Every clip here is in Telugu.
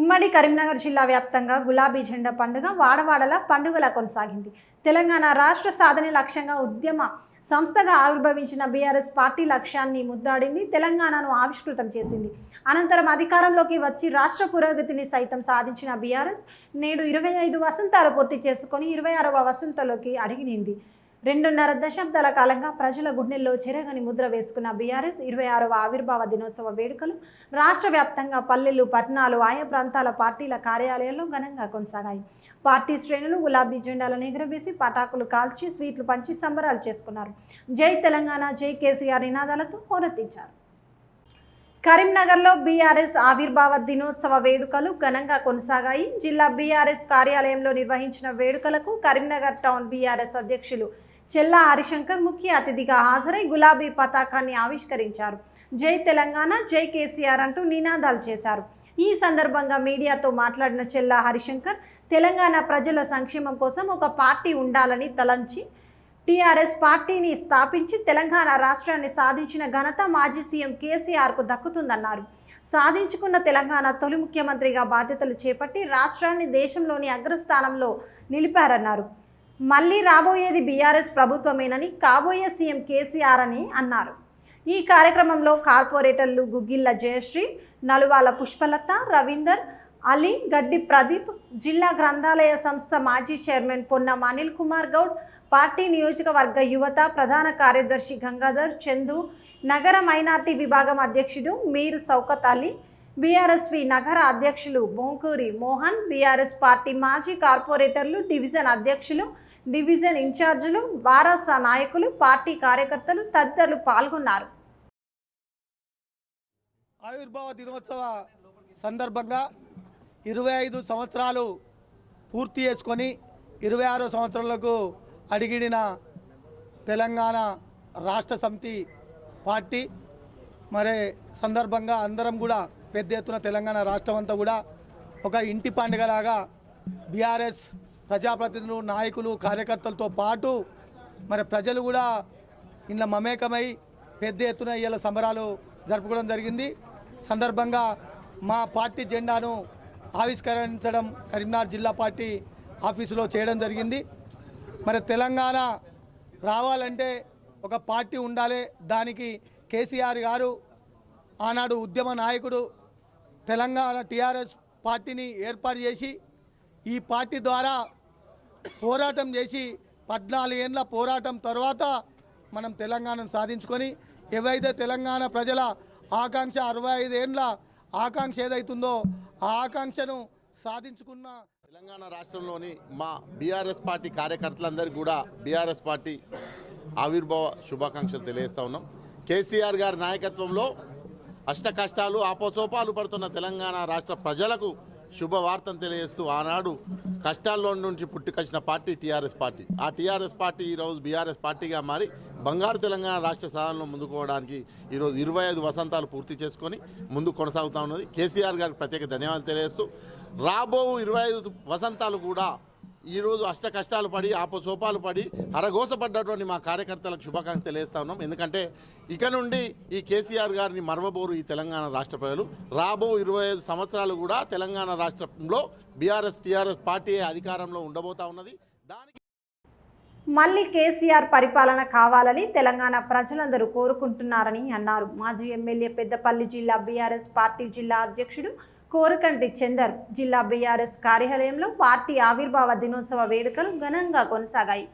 ఉమ్మడి కరీంనగర్ జిల్లా వ్యాప్తంగా గులాబీ జెండా పండుగ వాడవాడల పండుగలా కొనసాగింది. తెలంగాణ రాష్ట్ర సాధన లక్ష్యంగా ఉద్యమ సంస్థగా ఆవిర్భవించిన బీఆర్ఎస్ పార్టీ లక్ష్యాన్ని ముద్దాడింది. తెలంగాణను ఆవిష్కృతం చేసింది. అనంతరం అధికారంలోకి వచ్చి రాష్ట్ర పురోగతిని సైతం సాధించిన బీఆర్ఎస్ నేడు 25 వసంతాలు పూర్తి చేసుకొని 26వ వసంతంలోకి అడిగినింది. 2.5 దశాబ్దాల కాలంగా ప్రజల గుండెల్లో చెరగని ముద్ర వేసుకున్న బీఆర్ఎస్ 26వ ఆవిర్భావ దినోత్సవ వేడుకలు రాష్ట్ర వ్యాప్తంగా పల్లెలు, పట్టణాలు, ఆయా ప్రాంతాల పార్టీల కార్యాలయాల్లో ఘనంగా కొనసాగాయి. పార్టీ శ్రేణులు గులాబీ జెండాలను ఎగురవేసి పటాకులు కాల్చి స్వీట్లు పంచి సంబరాలు చేసుకున్నారు. జై తెలంగాణ, జై కేసీఆర్ నినాదాలతో హోరెత్తించారు. కరీంనగర్లో బీఆర్ఎస్ ఆవిర్భావ దినోత్సవ వేడుకలు ఘనంగా కొనసాగాయి. జిల్లా బీఆర్ఎస్ కార్యాలయంలో నిర్వహించిన వేడుకలకు కరీంనగర్ టౌన్ బీఆర్ఎస్ అధ్యక్షులు చెల్లా హరిశంకర్ ముఖ్య అతిథిగా హాజరై గులాబీ పతాకాన్ని ఆవిష్కరించారు. జై తెలంగాణ, జై కేసీఆర్ అంటూ నినాదాలు చేశారు. ఈ సందర్భంగా మీడియాతో మాట్లాడిన చెల్లా హరిశంకర్ తెలంగాణ ప్రజల సంక్షేమం కోసం ఒక పార్టీ ఉండాలని తలంచి టీఆర్ఎస్ పార్టీని స్థాపించి తెలంగాణ రాష్ట్రాన్ని సాధించిన ఘనత మాజీ సీఎం కేసీఆర్కు దక్కుతుందన్నారు. సాధించుకున్న తెలంగాణ తొలి ముఖ్యమంత్రిగా బాధ్యతలు చేపట్టి రాష్ట్రాన్ని దేశంలోని అగ్రస్థానంలో నిలిపారన్నారు. మళ్ళీ రాబోయేది బీఆర్ఎస్ ప్రభుత్వమేనని, కాబోయే సీఎం కేసీఆర్ అని అన్నారు. ఈ కార్యక్రమంలో కార్పొరేటర్లు గుగ్గిళ్ల జయశ్రీ, నలువాల పుష్పలత, రవీందర్, అలీ, గడ్డి ప్రదీప్, జిల్లా గ్రంథాలయ సంస్థ మాజీ చైర్మన్ పొన్నం అనిల్ కుమార్ గౌడ్, పార్టీ నియోజకవర్గ యువత ప్రధాన కార్యదర్శి గంగాధర్, చందు, నగర మైనార్టీ విభాగం అధ్యక్షుడు మీర్ సౌకత్ అలీ, బీఆర్ఎస్వి నగర అధ్యక్షులు బొంకూరి మోహన్, బీఆర్ఎస్ పార్టీ మాజీ కార్పొరేటర్లు, డివిజన్ అధ్యక్షులు, డివిజన్ ఇన్ఛార్జీలు, వారస నాయకులు, పార్టీ కార్యకర్తలు తదితరులు పాల్గొన్నారు. ఆవిర్భావ దినోత్సవ సందర్భంగా 25 సంవత్సరాలు పూర్తి చేసుకొని 26వ సంవత్సరాలకు అడిగిడిన తెలంగాణ రాష్ట్ర సమితి పార్టీ మరి సందర్భంగా అందరం కూడా పెద్ద ఎత్తున తెలంగాణ రాష్ట్రం అంతా కూడా ఒక ఇంటి పండుగలాగా బీఆర్ఎస్ ప్రజాప్రతినిధులు, నాయకులు, కార్యకర్తలతో పాటు మరి ప్రజలు కూడా ఇంట్లో మమేకమై పెద్ద ఎత్తున ఇవాళ సంబరాలు జరుపుకోవడం జరిగింది. సందర్భంగా మా పార్టీ జెండాను ఆవిష్కరించడం కరీంనగర్ జిల్లా పార్టీ ఆఫీసులో చేయడం జరిగింది. మరి తెలంగాణ రావాలంటే ఒక పార్టీ ఉండాలి. దానికి కేసీఆర్ గారు ఆనాడు ఉద్యమ నాయకుడు తెలంగాణ టీఆర్ఎస్ పార్టీని ఏర్పాటు చేసి ఈ పార్టీ ద్వారా పోరాటం చేసి 14 ఏళ్ళ పోరాటం తర్వాత మనం తెలంగాణను సాధించుకొని ఏవైతే తెలంగాణ ప్రజల ఆకాంక్ష 65 ఏళ్ళ ఆకాంక్ష ఏదైతుందో ఆ ఆకాంక్షను సాధించుకున్న తెలంగాణ రాష్ట్రంలోని మా బీఆర్ఎస్ పార్టీ కార్యకర్తలందరికీ కూడా బీఆర్ఎస్ పార్టీ ఆవిర్భావ శుభాకాంక్షలు తెలియజేస్తూ ఉన్నాం. కేసీఆర్ గారి నాయకత్వంలో అష్ట కష్టాలు ఆపోసోపాలు పడుతున్న తెలంగాణ రాష్ట్ర ప్రజలకు శుభవార్తను తెలియజేస్తూ ఆనాడు కష్టాల్లో నుంచి పుట్టుకొచ్చిన పార్టీ టీఆర్ఎస్ పార్టీ. ఆ టీఆర్ఎస్ పార్టీ ఈరోజు బీఆర్ఎస్ పార్టీగా మారి బంగారు తెలంగాణ రాష్ట్ర సాధనలో ముందుకు పోవడానికి ఈరోజు 25 వసంతాలు పూర్తి చేసుకొని ముందుకు కొనసాగుతూ ఉన్నది. కేసీఆర్ గారికి ప్రత్యేక ధన్యవాదాలు తెలియజేస్తూ రాబో 25 వసంతాలు కూడా ఈరోజు అష్ట కష్టాలు పడి ఆపోసోపాలు పడి అరగోసపడ్డటువంటి మా కార్యకర్తలకు శుభాకాంక్షలు తెలియజేస్తా ఉన్నాం. ఎందుకంటే ఇక నుండి ఈ కేసీఆర్ గారిని మరవబోరు ఈ తెలంగాణ రాష్ట్ర ప్రజలు. రాబో 25 సంవత్సరాలు కూడా తెలంగాణ రాష్ట్రంలో బీఆర్ఎస్ టీఆర్ఎస్ పార్టీ అధికారంలో ఉండబోతా ఉన్నది. దానికి మళ్ళీ కేసీఆర్ పరిపాలన కావాలని తెలంగాణ ప్రజలందరూ కోరుకుంటున్నారని అన్నారు. మాజీ ఎమ్మెల్యే పెద్దపల్లి జిల్లా బీఆర్ఎస్ పార్టీ జిల్లా అధ్యక్షుడు కోరకంటి చందర్ జిల్లా బీఆర్ఎస్ కార్యాలయంలో పార్టీ ఆవిర్భావ దినోత్సవ వేడుకలు ఘనంగా కొనసాగాయి.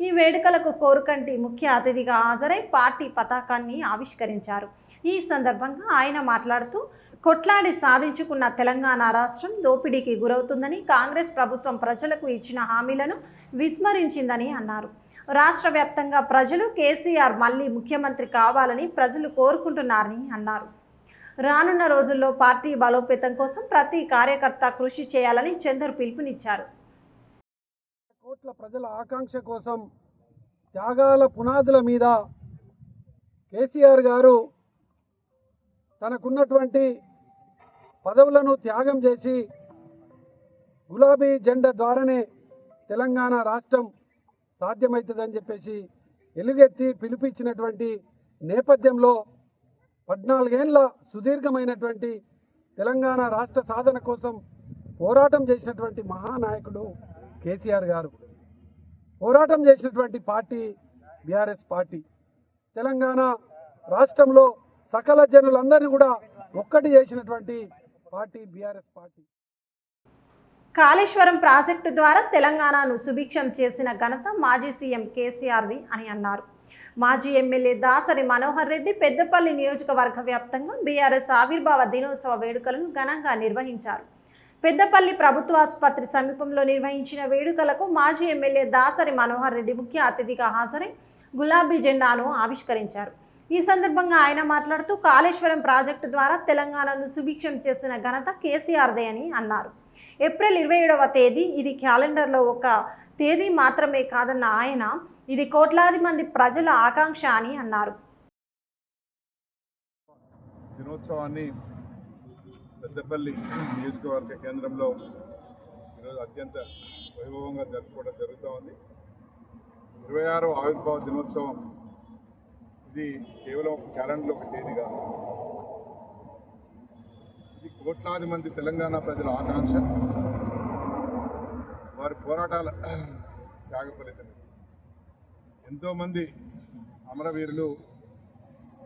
ఈ వేడుకలకు కోరకంటి ముఖ్య అతిథిగా హాజరై పార్టీ పతాకాన్ని ఆవిష్కరించారు. ఈ సందర్భంగా ఆయన మాట్లాడుతూ కొట్లాడి సాధించుకున్న తెలంగాణ రాష్ట్రం దోపిడీకి గురవుతుందని, కాంగ్రెస్ ప్రభుత్వం ప్రజలకు ఇచ్చిన హామీలను విస్మరించిందని అన్నారు. రాష్ట్ర వ్యాప్తంగా ప్రజలు కేసీఆర్ మళ్ళీ ముఖ్యమంత్రి కావాలని ప్రజలు కోరుకుంటున్నారని అన్నారు. రానున్న రోజుల్లో పార్టీ బలోపేతం కోసం ప్రతి కార్యకర్త కృషి చేయాలని చందర్ పిలుపునిచ్చారు. కోట్ల ప్రజల ఆకాంక్ష కోసం త్యాగాల పునాదుల మీద కేసీఆర్ గారు తనకున్నటువంటి పదవులను త్యాగం చేసి గులాబీ జెండా ద్వారానే తెలంగాణ రాష్ట్రం సాధ్యమవుతుందని చెప్పేసి ఎలుగెత్తి పిలుపిచ్చినటువంటి నేపథ్యంలో 14 ఏళ్ల సుదీర్ఘమైనటువంటి తెలంగాణ రాష్ట్ర సాధన కోసం పోరాటం చేసినటువంటి మహానాయకుడు కేసీఆర్ గారు. పోరాటం చేసినటువంటి పార్టీ బీఆర్ఎస్ పార్టీ. తెలంగాణ రాష్ట్రంలో సకల జనులందరినీ కూడా ఒక్కటి చేసినటువంటి party BRS party. Kaleshwaram project ద్వారా తెలంగాణను సుభిక్షం చేసిన ఘనత మాజీ సీఎం కేసీఆర్ది అని అన్నారు. మాజీ ఎమ్మెల్యే దాసరి మనోహర్ రెడ్డి పెద్దపల్లి నియోజకవర్గ వ్యాప్తంగా బీఆర్ఎస్ ఆవిర్భావ దినోత్సవ వేడుకలను ఘనంగా నిర్వహించారు. పెద్దపల్లి ప్రభుత్వ ఆసుపత్రి సమీపంలో నిర్వహించిన వేడుకలకు మాజీ ఎమ్మెల్యే దాసరి మనోహర్ రెడ్డి ముఖ్య అతిథిగా హాజరై గులాబీ జెండాను ఆవిష్కరించారు. ఈ సందర్భంగా ఆయన మాట్లాడుతూ కాళేశ్వరం ప్రాజెక్టు ద్వారా తెలంగాణను సుభిక్షం చేసిన ఘనత కేసీఆర్దే అని అన్నారు. ఏప్రిల్ 27వ తేదీ ఇది క్యాలెండర్లో ఒక తేదీ మాత్రమే కాదన్న ఆయన ఇది కోట్లాది మంది ప్రజల ఆకాంక్ష అని అన్నారు. దినోత్సవాన్ని పెద్దపల్లి నియోజకవర్గ కేంద్రంలో ఈరోజు అత్యంత వైభవంగా జరుపుకోవడం జరుగుతూ ఉంది. 26వ ఆవిర్భావ దినోత్సవం ఇది కేవలం ఒక క్యాలెండర్లో ఒక తేదీ కాదు. ఇది కోట్లాది మంది తెలంగాణ ప్రజల ఆకాంక్ష, వారి పోరాటాల త్యాగ ఫలితం. ఎంతోమంది అమరవీరులు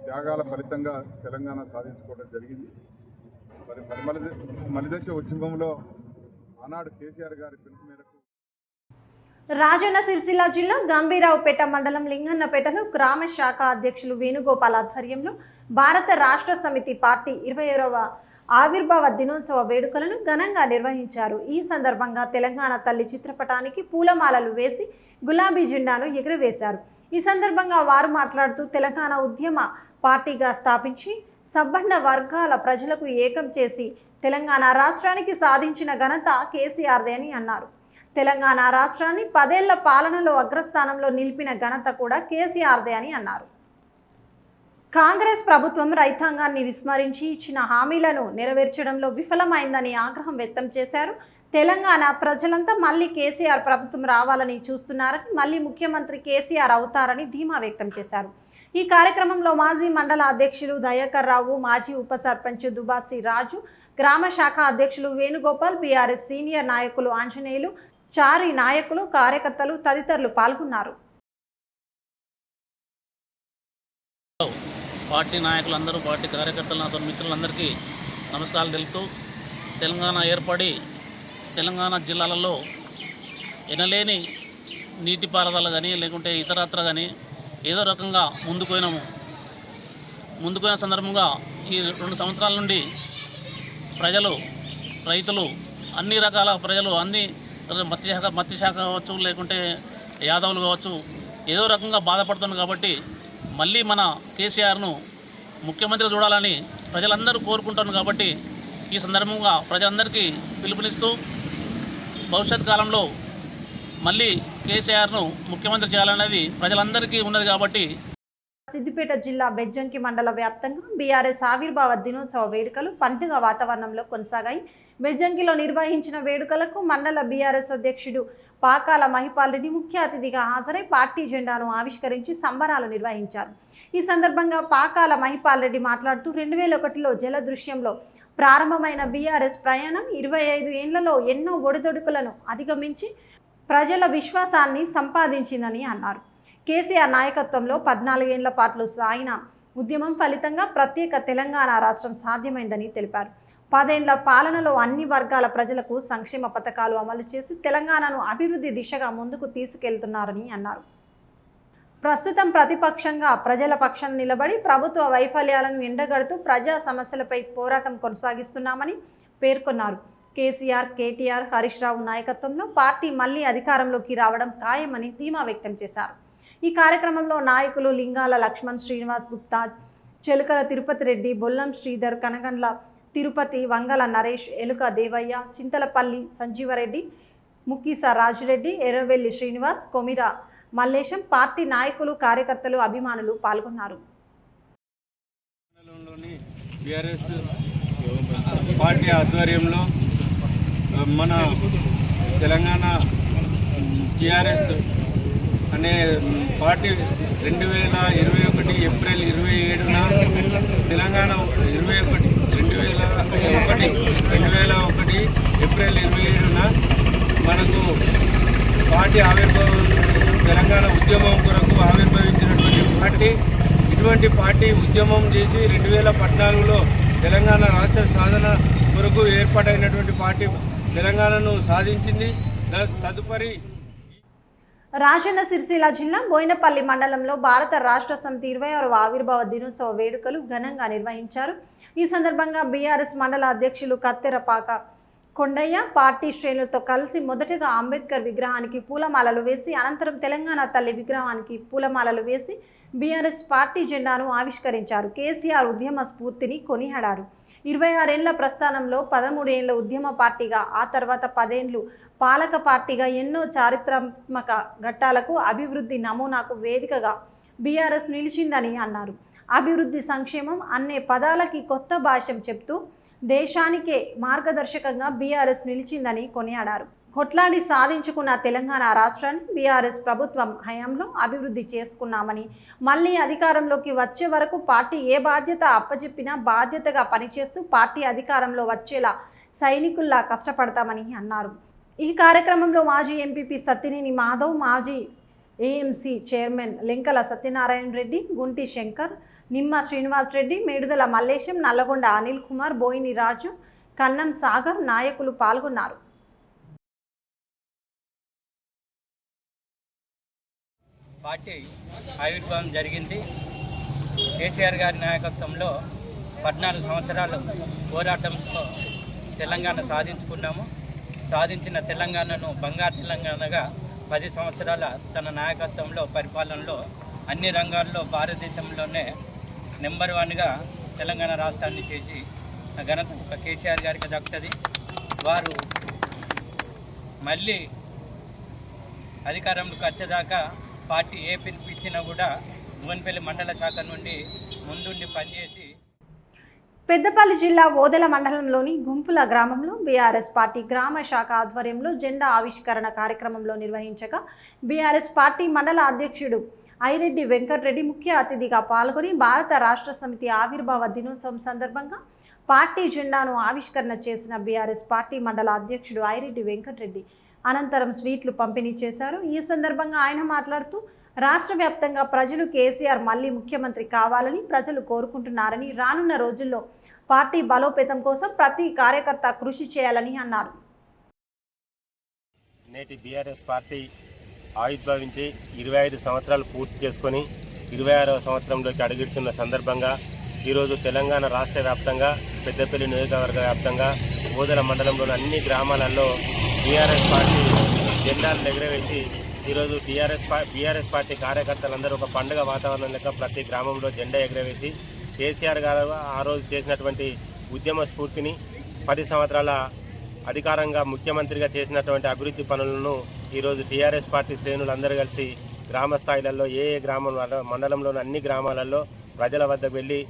త్యాగాల ఫలితంగా తెలంగాణ సాధించుకోవడం జరిగింది. మరి మలిదశ ఉద్యమంలో ఆనాడు కేసీఆర్ గారి పిలుపు మేరకు రాజన్న సిరిసిల్ల జిల్లా గంభీరావుపేట మండలం లింగన్నపేటలో గ్రామ శాఖ అధ్యక్షులు వేణుగోపాల్ ఆధ్వర్యంలో భారత రాష్ట్ర సమితి పార్టీ 27వ ఆవిర్భావ దినోత్సవ వేడుకలను ఘనంగా నిర్వహించారు. ఈ సందర్భంగా తెలంగాణ తల్లి చిత్రపటానికి పూలమాలలు వేసి గులాబీ జెండాను ఎగురవేశారు. ఈ సందర్భంగా వారు మాట్లాడుతూ తెలంగాణ ఉద్యమ పార్టీగా స్థాపించి సబ్బండ వర్గాల ప్రజలకు ఏకం చేసి తెలంగాణ రాష్ట్రానికి సాధించిన ఘనత కేసీఆర్దే అని అన్నారు. తెలంగాణ రాష్ట్రాన్ని 10 ఏళ్ల పాలనలో అగ్రస్థానంలో నిలిపిన ఘనత కూడా కేసీఆర్దే అని అన్నారు. కాంగ్రెస్ ప్రభుత్వం రైతాంగాన్ని విస్మరించి ఇచ్చిన హామీలను నెరవేర్చడంలో విఫలమైందని ఆగ్రహం వ్యక్తం చేశారు. తెలంగాణ ప్రజలంతా మళ్ళీ కేసీఆర్ ప్రభుత్వం రావాలని చూస్తున్నారని, మళ్ళీ ముఖ్యమంత్రి కేసీఆర్ అవుతారని ధీమా వ్యక్తం చేశారు. ఈ కార్యక్రమంలో మాజీ మండల అధ్యక్షులు దయాకర్ రావు, మాజీ ఉప సర్పంచ్ దుబాసి రాజు, గ్రామ శాఖ అధ్యక్షులు వేణుగోపాల్, బీఆర్ఎస్ సీనియర్ నాయకులు ఆంజనేయులు, చారి నాయకులు, కార్యకర్తలు తదితరులు పాల్గొన్నారు. పార్టీ నాయకులందరూ, పార్టీ కార్యకర్తలు, మిత్రులందరికీ నమస్కారాలు తెలుపుతూ, తెలంగాణ ఏర్పడి తెలంగాణ జిల్లాలలో ఎనలేని నీటిపారుదల కానీ లేకుంటే ఇతరత్ర కానీ ఏదో రకంగా ముందుకు సందర్భంగా ఈ 2 సంవత్సరాల నుండి ప్రజలు, రైతులు, అన్ని రకాల ప్రజలు, అన్ని మత్స్య శాఖ కావచ్చు, లేకుంటే యాదవులు కావచ్చు, ఏదో రకంగా బాధపడుతున్నారు. కాబట్టి మళ్ళీ మన కేసీఆర్ను ముఖ్యమంత్రి చూడాలని ప్రజలందరూ కోరుకుంటున్నారు. కాబట్టి ఈ సందర్భంగా ప్రజలందరికీ పిలుపునిస్తూ భవిష్యత్ కాలంలో మళ్ళీ కేసీఆర్ను ముఖ్యమంత్రి చేయాలనేది ప్రజలందరికీ ఉన్నది. కాబట్టి సిద్దిపేట జిల్లా బెజ్జంకి మండల వ్యాప్తంగా బీఆర్ఎస్ ఆవిర్భావ దినోత్సవ వేడుకలు పండుగ వాతావరణంలో కొనసాగాయి. బెజ్జంకిలో నిర్వహించిన వేడుకలకు మండల బీఆర్ఎస్ అధ్యక్షుడు పాకాల మహిపాల్ రెడ్డి ముఖ్య అతిథిగా హాజరై పార్టీ జెండాను ఆవిష్కరించి సంబరాలు నిర్వహించారు. ఈ సందర్భంగా పాకాల మహిపాల్ రెడ్డి మాట్లాడుతూ 2001లో జలదృశ్యంలో ప్రారంభమైన బీఆర్ఎస్ ప్రయాణం 25 ఏళ్లలో ఎన్నో ఒడిదొడుకులను అధిగమించి ప్రజల విశ్వాసాన్ని సంపాదించిందని అన్నారు. కేసీఆర్ నాయకత్వంలో 14 ఏళ్ల పాటు సాగిన ఉద్యమం ఫలితంగా ప్రత్యేక తెలంగాణ రాష్ట్రం సాధ్యమైందని తెలిపారు. 10 ఏళ్ల పాలనలో అన్ని వర్గాల ప్రజలకు సంక్షేమ పథకాలు అమలు చేసి తెలంగాణను అభివృద్ధి దిశగా ముందుకు తీసుకెళ్తున్నారని అన్నారు. ప్రస్తుతం ప్రతిపక్షంగా ప్రజల పక్షాన నిలబడి ప్రభుత్వ వైఫల్యాలను ఎండగడుతూ ప్రజా సమస్యలపై పోరాటం కొనసాగిస్తున్నామని పేర్కొన్నారు. కేసీఆర్, కేటీఆర్, హరీష్ రావు నాయకత్వంలో పార్టీ మళ్లీ అధికారంలోకి రావడం ఖాయమని ధీమా వ్యక్తం చేశారు. ఈ కార్యక్రమంలో నాయకులు లింగాల లక్ష్మణ్, శ్రీనివాస్ గుప్తా, చెలుకల తిరుపతి రెడ్డి, బొల్లం శ్రీధర్, కనగండ్ల తిరుపతి, వంగల నరేష్, ఎలుక దేవయ్య, చింతలపల్లి సంజీవరెడ్డి, ముక్కీస రాజురెడ్డి, ఎర్రవెల్లి శ్రీనివాస్, కొమిర మల్లేశం, పార్టీ నాయకులు, కార్యకర్తలు, అభిమానులు పాల్గొన్నారు. బీఆర్ఎస్ పార్టీ ఆధ్వర్యంలో మన తెలంగాణ టీఆర్ఎస్ అనే పార్టీ 2021 ఏప్రిల్ 27న తెలంగాణ 2001 ఏప్రిల్ ఏప్రిల్ 27న మనకు పార్టీ ఆవిర్భావం తెలంగాణ ఉద్యమం కొరకు ఆవిర్భవించినటువంటి పార్టీ. ఇటువంటి పార్టీ ఉద్యమం చేసి 2014లో తెలంగాణ రాష్ట్ర సాధన కొరకు ఏర్పాటైనటువంటి పార్టీ తెలంగాణను సాధించింది. తదుపరి రాజన్న సిరిసిల్ల జిల్లా బోయినపల్లి మండలంలో భారత రాష్ట్ర సమితి 26వ ఆవిర్భావ దినోత్సవ వేడుకలు ఘనంగా నిర్వహించారు. ఈ సందర్భంగా బీఆర్ఎస్ మండల అధ్యక్షులు కత్తెరపాక కొండయ్య పార్టీ శ్రేణులతో కలిసి మొదటగా అంబేద్కర్ విగ్రహానికి పూలమాలలు వేసి అనంతరం తెలంగాణ తల్లి విగ్రహానికి పూలమాలలు వేసి బీఆర్ఎస్ పార్టీ జెండాను ఆవిష్కరించారు. కేసీఆర్ ఉద్యమ స్ఫూర్తిని కొనియాడారు. 26 ఏళ్ల ప్రస్థానంలో 13 ఏళ్ల ఉద్యమ పార్టీగా, ఆ తర్వాత 10 ఏళ్లు పాలక పార్టీగా ఎన్నో చారిత్రాత్మక ఘట్టాలకు అభివృద్ధి నమూనాకు వేదికగా బీఆర్ఎస్ నిలిచిందని అన్నారు. అభివృద్ధి, సంక్షేమం అనే పదాలకి కొత్త భాష్యం చెప్తూ దేశానికే మార్గదర్శకంగా బీఆర్ఎస్ నిలిచిందని కొనియాడారు. కొట్లాడి సాధించుకున్న తెలంగాణ రాష్ట్రాన్ని బీఆర్ఎస్ ప్రభుత్వం హయాంలో అభివృద్ధి చేసుకున్నామని, మళ్ళీ అధికారంలోకి వచ్చే వరకు పార్టీ ఏ బాధ్యత అప్పచెప్పినా బాధ్యతగా పనిచేస్తూ పార్టీ అధికారంలో వచ్చేలా సైనికుల్లా కష్టపడతామని అన్నారు. ఈ కార్యక్రమంలో మాజీ ఎంపీపీ సత్యనేని మాధవ్, మాజీ ఏఎంసీ చైర్మన్ లెంకల సత్యనారాయణ రెడ్డి, గుంటి శంకర్, నిమ్మ శ్రీనివాస్ రెడ్డి, మేడుదల మల్లేశం, నల్లగొండ అనిల్ కుమార్, బోయిని రాజు, కన్నం సాగర్ నాయకులు పాల్గొన్నారు. పార్టీ ఆవిర్భావం జరిగింది. కేసీఆర్ గారి నాయకత్వంలో 14 సంవత్సరాలు పోరాటంతో తెలంగాణ సాధించుకున్నాము. సాధించిన తెలంగాణను బంగారు తెలంగాణగా 10 సంవత్సరాల తన నాయకత్వంలో పరిపాలనలో అన్ని రంగాల్లో భారతదేశంలోనే నెంబర్ 1గా తెలంగాణ రాష్ట్రాన్ని చేసి ఘనత ఒక కేసీఆర్ గారికి దక్కుతుంది. వారు మళ్ళీ అధికారంలోకి వచ్చేదాకా పార్టీ ఏ పిలిపించినా కూడా భువనపల్లి మండల శాఖ నుండి ముందుండి పనిచేసి పెద్దపల్లి జిల్లా ఓదెల మండలంలోని గుంపుల గ్రామంలో బీఆర్ఎస్ పార్టీ గ్రామ శాఖ ఆధ్వర్యంలో జెండా ఆవిష్కరణ కార్యక్రమంలో నిర్వహించగా బీఆర్ఎస్ పార్టీ మండల అధ్యక్షుడు ఐరెడ్డి వెంకటరెడ్డి ముఖ్య అతిథిగా పాల్గొని భారత రాష్ట్ర సమితి ఆవిర్భావ దినోత్సవం సందర్భంగా పార్టీ జెండాను ఆవిష్కరణ చేసిన బీఆర్ఎస్ పార్టీ మండల అధ్యక్షుడు ఐరెడ్డి వెంకటరెడ్డి అనంతరం స్వీట్లు పంపిణీ చేశారు. ఈ సందర్భంగా ఆయన మాట్లాడుతూ రాష్ట్ర వ్యాప్తంగా ప్రజలు కేసీఆర్ మళ్ళీ ముఖ్యమంత్రి కావాలని ప్రజలు కోరుకుంటున్నారని, రానున్న రోజుల్లో పార్టీ బలోపేతం కోసం ప్రతి కార్యకర్త కృషి చేయాలని అన్నారు. నేటి బీఆర్ఎస్ పార్టీ ఆవిర్భవించి 25 సంవత్సరాలు పూర్తి చేసుకొని 26వ సంవత్సరంలోకి అడుగుతున్న సందర్భంగా ఈరోజు తెలంగాణ రాష్ట్ర వ్యాప్తంగా పెద్దపల్లి నియోజకవర్గ వ్యాప్తంగా ఓదెల మండలంలోని అన్ని గ్రామాలలో బీఆర్ఎస్ పార్టీ జెండాలు ఎగురవేసి ఈరోజు బీఆర్ఎస్ పార్టీ కార్యకర్తలందరూ ఒక పండుగ వాతావరణం లెక్క ప్రతి గ్రామంలో జెండా ఎగురవేసి కేసీఆర్ గారు ఆ రోజు చేసినటువంటి ఉద్యమ స్ఫూర్తిని 10 సంవత్సరాల అధికారంగా ముఖ్యమంత్రిగా చేసినటువంటి అభివృద్ధి పనులను ఈరోజు టీఆర్ఎస్ పార్టీ శ్రేణులందరూ కలిసి గ్రామ స్థాయిలలో ఏ గ్రామం మండలంలోని అన్ని గ్రామాలలో ప్రజల వద్దకు వెళ్ళి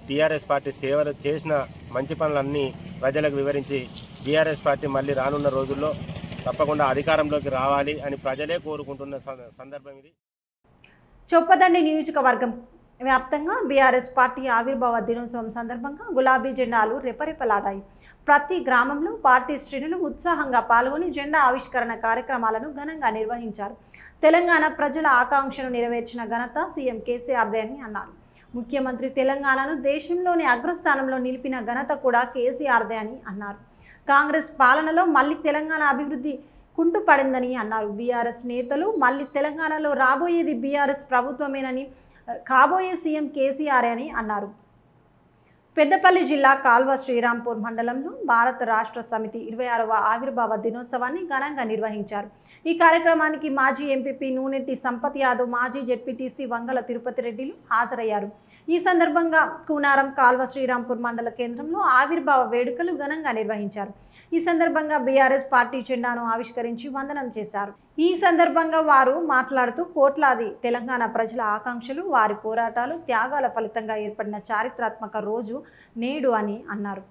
టీఆర్ఎస్ పార్టీ సేవలు చేసిన మంచి పనులన్నీ ప్రజలకు వివరించి బీఆర్ఎస్ పార్టీ మళ్ళీ రానున్న రోజుల్లో తప్పకుండా అధికారంలోకి రావాలి అని ప్రజలే కోరుకుంటున్న సందర్భం ఇది. చొప్పదండి నియోజకవర్గం వ్యాప్తంగా బీఆర్ఎస్ పార్టీ ఆవిర్భావ దినోత్సవం సందర్భంగా గులాబీ జెండాలు రెపరెపలాడాయి. ప్రతి గ్రామంలో పార్టీ శ్రేణులు ఉత్సాహంగా పాల్గొని జెండా ఆవిష్కరణ కార్యక్రమాలను ఘనంగా నిర్వహించారు. తెలంగాణ ప్రజల ఆకాంక్షను నెరవేర్చిన ఘనత సీఎం కేసీఆర్దే అని అన్నారు. ముఖ్యమంత్రి తెలంగాణను దేశంలోని అగ్రస్థానంలో నిలిపిన ఘనత కూడా కేసీఆర్దే అని అన్నారు. కాంగ్రెస్ పాలనలో మళ్ళీ తెలంగాణ అభివృద్ధి కుంటుపడిందని అన్నారు. బీఆర్ఎస్ నేతలు మళ్ళీ తెలంగాణలో రాబోయేది బీఆర్ఎస్ ప్రభుత్వమేనని, కాబోయే సీఎం కేసీఆర్ అని అన్నారు. పెద్దపల్లి జిల్లా కాల్వ శ్రీరాంపూర్ మండలంలో భారత రాష్ట్ర సమితి 26వ ఆవిర్భావ దినోత్సవాన్ని ఘనంగా నిర్వహించారు. ఈ కార్యక్రమానికి మాజీ ఎంపీపీ నూనెట్టి సంపత్ యాదవ్, మాజీ జెడ్పీటీసీ వంగల తిరుపతి రెడ్డిలు హాజరయ్యారు. ఈ సందర్భంగా కూనారం కాల్వ శ్రీరాంపూర్ మండల కేంద్రంలో ఆవిర్భావ వేడుకలు ఘనంగా నిర్వహించారు. ఈ సందర్భంగా బీఆర్ఎస్ పార్టీ జెండాను ఆవిష్కరించి వందనం చేశారు. ఈ సందర్భంగా వారు మాట్లాడుతూ కోట్లాది తెలంగాణ ప్రజల ఆకాంక్షలు, వారి పోరాటాలు, త్యాగాల ఫలితంగా ఏర్పడిన చారిత్రాత్మక రోజు నేడు అని అన్నారు.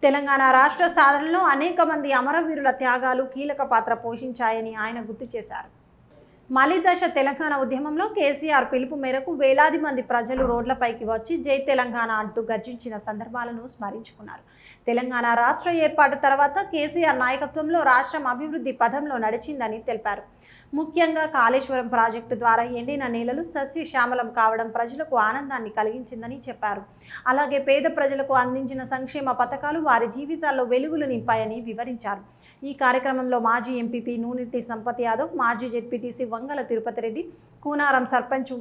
తెలంగాణ రాష్ట్ర సాధనలో అనేక మంది అమరవీరుల త్యాగాలు కీలక పాత్ర పోషించాయని ఆయన గుర్తు చేశారు. మలిదశ తెలంగాణ ఉద్యమంలో కేసీఆర్ పిలుపు మేరకు వేలాది మంది ప్రజలు రోడ్లపైకి వచ్చి జై తెలంగాణ అంటూ గర్జించిన సందర్భాలను స్మరించుకున్నారు. తెలంగాణ రాష్ట్ర ఏర్పాటు తర్వాత కేసీఆర్ నాయకత్వంలో రాష్ట్రం అభివృద్ధి పథంలో నడిచిందని తెలిపారు. ముఖ్యంగా కాళేశ్వరం ప్రాజెక్టు ద్వారా ఎండిన నేలలు సస్యశ్యామలం కావడం ప్రజలకు ఆనందాన్ని కలిగించిందని చెప్పారు. అలాగే పేద ప్రజలకు అందించిన సంక్షేమ పథకాలు వారి జీవితాల్లో వెలుగులు నింపాయని వివరించారు. ఈ కార్యక్రమంలో మాజీ ఎంపీపీ నూనెట్టి సంపత్ యాదవ్, మాజీ జెడ్పీటీసీ వంగల తిరుపతి రెడ్డి, కూనారం సర్పంచ్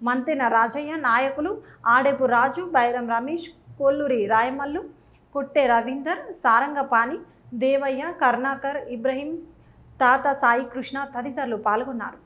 మంతెన రాజయ్య, నాయకులు ఆడేపు రాజు, బైరం రమేష్, కొల్లూరి రాయమల్లు, కుట్టె రవీందర్, సారంగపాణి, దేవయ్య, కరుణాకర్, ఇబ్రహీం, తాత సాయి కృష్ణ తదితరులు పాల్గొన్నారు.